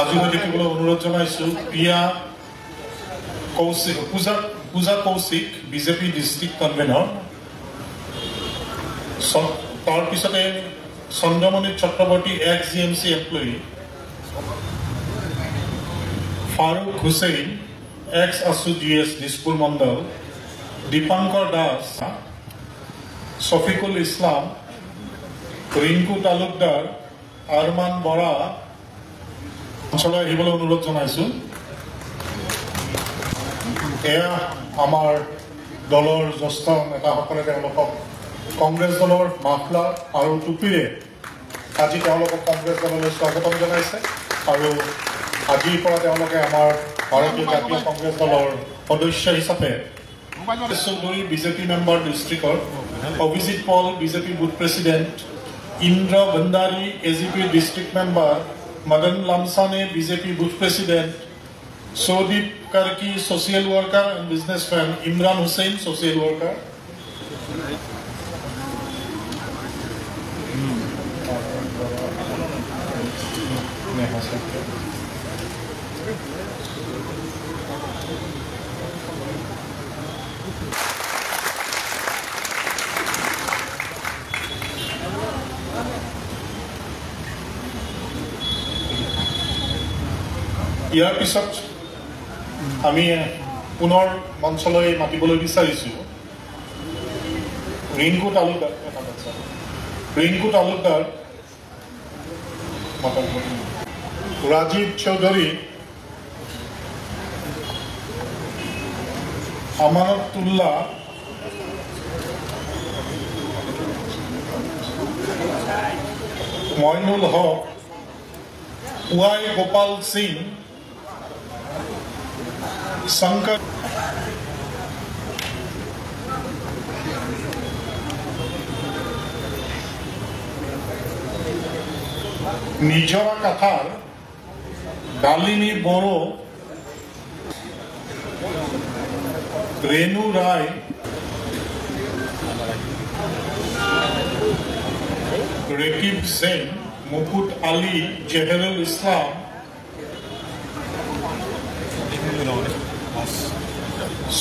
সাজু হৈ থাকিবলৈ অনুৰোধ জনাইছোঁ। প্ৰিয়া কৌশিক পূজা কৌশিক বিজেপি ডিষ্ট্ৰিক্ট কনভেনৰ। তাৰ পিছতে Chandramani Chakraborty ex GMC employee, Faruk Hussain ex ASU GS Dispur Mandal, Dipankar Das, Shafiqul Islam, Rinku Talukdar, Arman Bora অঞ্চললৈ আহিবলৈ অনুৰোধ জনাইছোঁ। এয়া আমাৰ দলৰ জ্যেষ্ঠ নেতাসকলে তেওঁলোকক কংগ্ৰেছ দলৰ মাফলাৰ আৰু টুপিৰে আজি তেওঁলোকক কংগ্ৰেছ দললৈ স্বাগতম জনাইছে আৰু আজিৰ পৰা তেওঁলোকে আমাৰ ভাৰতীয় জাতীয় কংগ্ৰেছ দলৰ সদস্য হিচাপে চৌধুৰী বিজেপি মেম্বাৰ ডিষ্ট্ৰিক্টৰ, Abhijit Paul BJP booth president, Indra Bhandari AGP district member, Madan Lamichhane BJP booth president, Soudip Karki social worker and businessman, Imran Hussain social worker, ইয়াৰ পিছত আমি পুনৰ মঞ্চলৈ মাতিবলৈ বিচাৰিছোঁ ৰিংকু তালুকদাৰ, ৰাজীৱ চৌধুৰী, আমানতুল্লাহ, মইনুল হক, ৱাই গোপাল সিং, শংকৰ নিজৰা কাথাৰ, ডালিনী বড়ো, ৰেণু ৰায়, ৰেকিব সেন, মুকুট আলী, জেহেৰুল ইছলাম,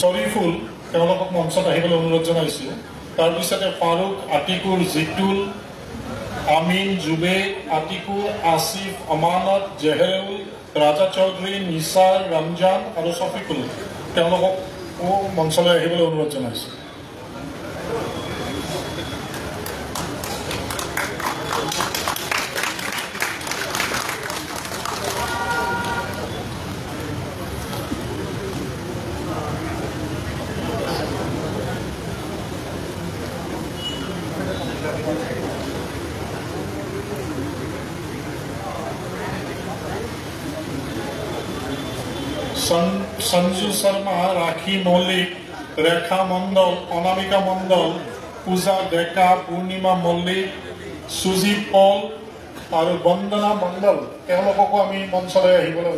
শ্বৰিফুল তেওঁলোকক মঞ্চত আহিবলৈ অনুৰোধ জনাইছোঁ। তাৰপিছতে ফাৰুক, আতিকুৰ, জিতুল, আমিন, জুবেদ, আতিকুৰ, আসিফ, আমানত, জেহেৰুল, ৰাজা চৌধুৰী, নিছাৰ, ৰমজান আৰু শফিকুল তেওঁলোককো মঞ্চলৈ আহিবলৈ অনুৰোধ জনাইছোঁ। সঞ্জু শৰ্মা, ৰাখী মল্লিক, ৰেখা মণ্ডল, অনামিকা মণ্ডল, পূজা ডেকা, পূৰ্ণিমা মল্লিক, সুজিত পল আৰু বন্দনা মণ্ডল তেওঁলোককো আমি মঞ্চলৈ আহিবলৈ